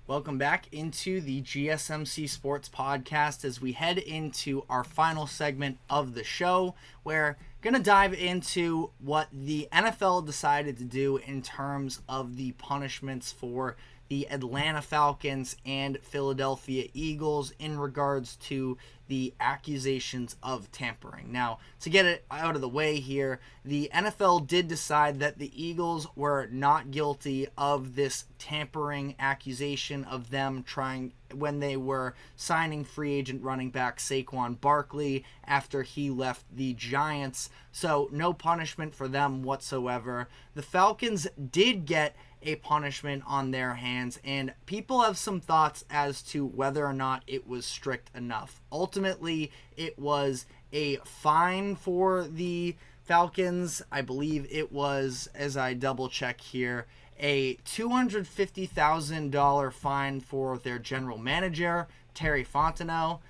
Welcome back into the GSMC Sports Podcast as we head into our final segment of the show. We're going to dive into what the NFL decided to do in terms of the punishments for the Atlanta Falcons and Philadelphia Eagles in regards to the accusations of tampering. Now, to get it out of the way here, the NFL did decide that the Eagles were not guilty of this tampering accusation of them trying when they were signing free agent running back Saquon Barkley after he left the Giants. So no punishment for them whatsoever. The Falcons did get a punishment on their hands, and people have some thoughts as to whether or not it was strict enough. Ultimately, it was a fine for the Falcons. I believe it was, as I double check here, a $250,000 fine for their general manager, Terry Fontenot,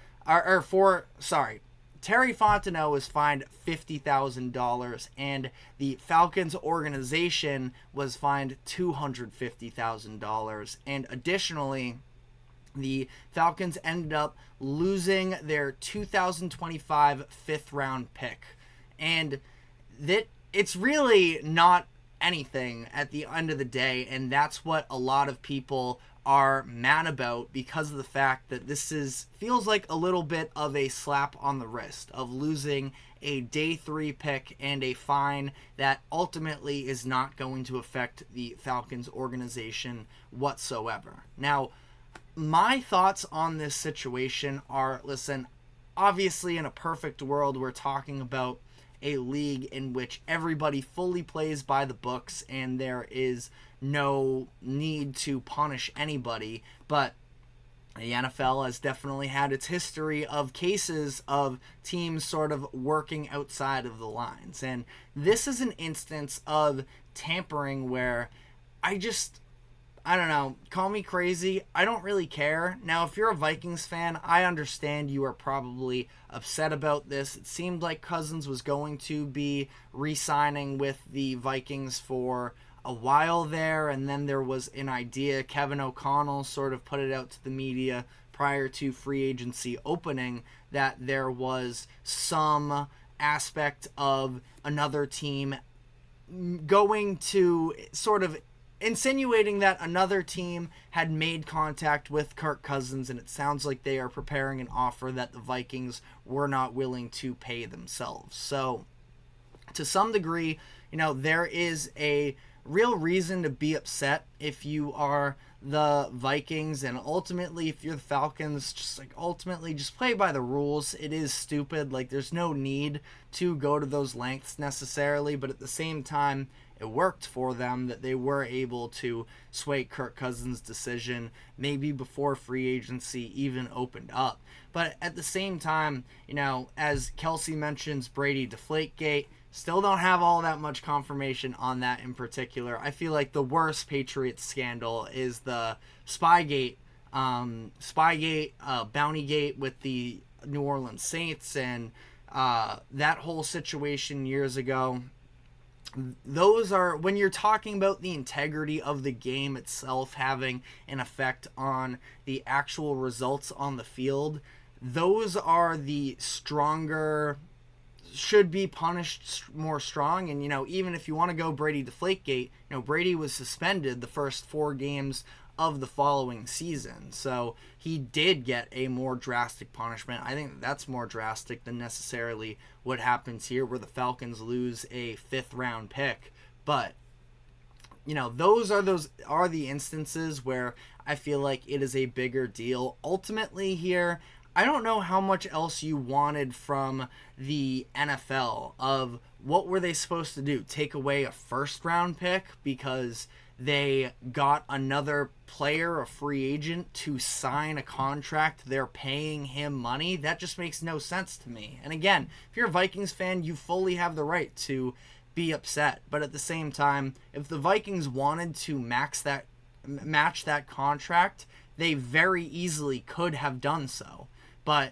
Terry Fontenot was fined $50,000, and the Falcons organization was fined $250,000. And additionally, the Falcons ended up losing their 2025 fifth-round pick. And it's really not anything at the end of the day, and that's what a lot of people are mad about because of the fact that this feels like a little bit of a slap on the wrist of losing a day 3 pick and a fine that ultimately is not going to affect the Falcons organization whatsoever. Now, my thoughts on this situation are, listen, obviously in a perfect world we're talking about a league in which everybody fully plays by the books and there is no need to punish anybody, but the NFL has definitely had its history of cases of teams sort of working outside of the lines, and this is an instance of tampering where I don't know, call me crazy, I don't really care. Now, if you're a Vikings fan, I understand you are probably upset about this. It seemed like Cousins was going to be re-signing with the Vikings for a while there, and then there was an idea, Kevin O'Connell sort of put it out to the media prior to free agency opening, that there was some aspect of another team going to sort of insinuating that another team had made contact with Kirk Cousins, and it sounds like they are preparing an offer that the Vikings were not willing to pay themselves. So, to some degree, there is a real reason to be upset if you are the Vikings, and ultimately if you're the Falcons, just play by the rules. It is stupid. There's no need to go to those lengths necessarily, but at the same time, it worked for them that they were able to sway Kirk Cousins' decision maybe before free agency even opened up. But at the same time, as Kelsey mentions, Brady Deflategate, still don't have all that much confirmation on that in particular. I feel like the worst Patriots scandal is the Spygate, Bountygate with the New Orleans Saints and that whole situation years ago. Those are, when you're talking about the integrity of the game itself having an effect on the actual results on the field, those are the stronger, should be punished more strong. And, even if you want to go Brady Deflategate, Brady was suspended the first 4 games of the following season. So he did get a more drastic punishment. I think that's more drastic than necessarily what happens here where the Falcons lose a 5th round pick. But, those are the instances where I feel like it is a bigger deal. Ultimately here, I don't know how much else you wanted from the NFL of what were they supposed to do? Take away a 1st round pick because they got another player, a free agent, to sign a contract. They're paying him money. That just makes no sense to me. And again, if you're a Vikings fan, you fully have the right to be upset. But at the same time, if the Vikings wanted to match that contract, they very easily could have done so. But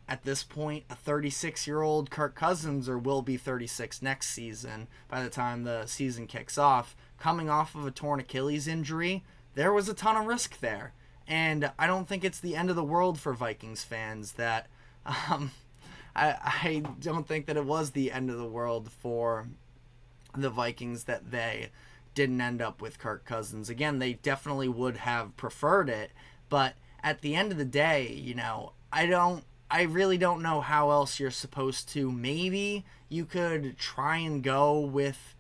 at this point, a 36-year-old Kirk Cousins, or will be 36 next season by the time the season kicks off, coming off of a torn Achilles injury, there was a ton of risk there. And I don't think it's the end of the world for Vikings fans that I don't think that it was the end of the world for the Vikings that they didn't end up with Kirk Cousins. Again, they definitely would have preferred it, but at the end of the day, I really don't know how else you're supposed to. Maybe you could try and go with,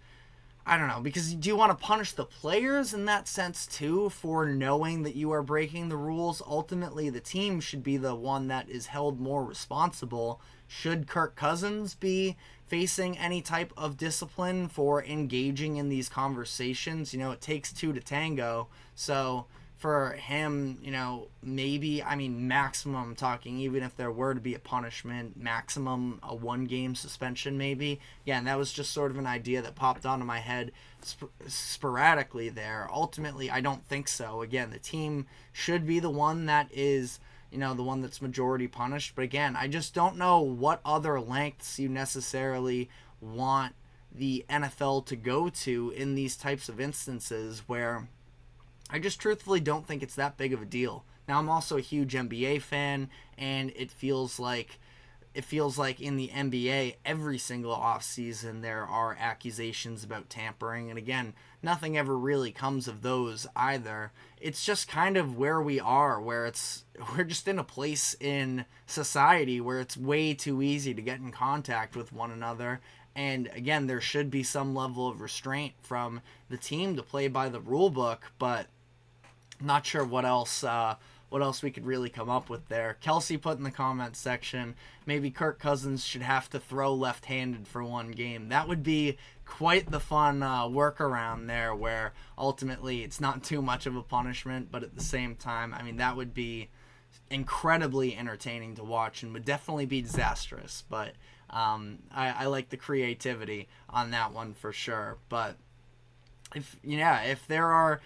I don't know, because do you want to punish the players in that sense too for knowing that you are breaking the rules? Ultimately, the team should be the one that is held more responsible. Should Kirk Cousins be facing any type of discipline for engaging in these conversations? It takes two to tango. So for him, maybe, maximum, I'm talking, even if there were to be a punishment, maximum a 1-game suspension maybe. Yeah, and that was just sort of an idea that popped onto my head sporadically there. Ultimately, I don't think so. Again, the team should be the one that is, the one that's majority punished. But again, I just don't know what other lengths you necessarily want the NFL to go to in these types of instances where I just truthfully don't think it's that big of a deal. Now, I'm also a huge NBA fan, and it feels like in the NBA every single offseason there are accusations about tampering, and again, nothing ever really comes of those either. It's just kind of where we are, where we're just in a place in society where it's way too easy to get in contact with one another. And again, there should be some level of restraint from the team to play by the rule book, but not sure what else we could really come up with there. Kelsey put in the comments section, maybe Kirk Cousins should have to throw left-handed for 1 game. That would be quite the fun workaround there, where ultimately it's not too much of a punishment, but at the same time, that would be incredibly entertaining to watch and would definitely be disastrous. But I like the creativity on that one for sure. But if there are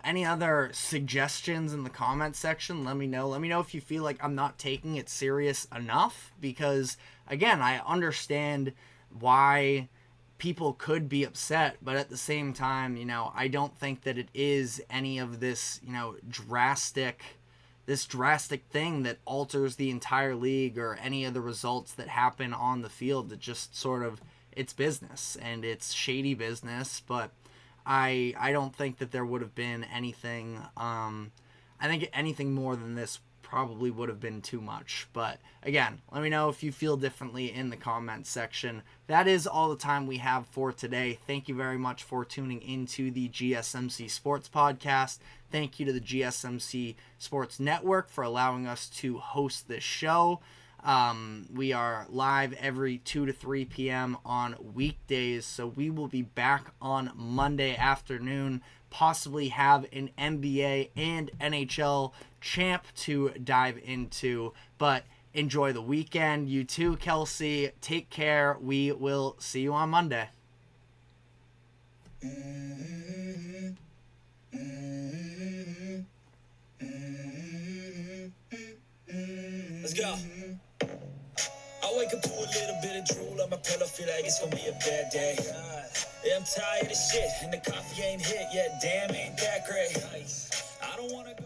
any other suggestions in the comments section, let me know. Let me know if you feel like I'm not taking it serious enough, because again, I understand why people could be upset, but at the same time, I don't think that it is any of this, drastic thing that alters the entire league or any of the results that happen on the field. It just sort of, it's business, and it's shady business, but I don't think that there would have been anything. I think anything more than this probably would have been too much. But again, let me know if you feel differently in the comments section. That is all the time we have for today. Thank you very much for tuning into the GSMC Sports Podcast. Thank you to the GSMC Sports Network for allowing us to host this show. We are live every 2 to 3 p.m. on weekdays, so we will be back on Monday afternoon, possibly have an NBA and NHL champ to dive into, but enjoy the weekend. You too, Kelsey. Take care. We will see you on Monday. Let's go. I wake up to a little bit of drool on my pillow, feel like it's gonna be a bad day. Yeah, I'm tired of shit, and the coffee ain't hit yet, damn, ain't that great. I don't wanna go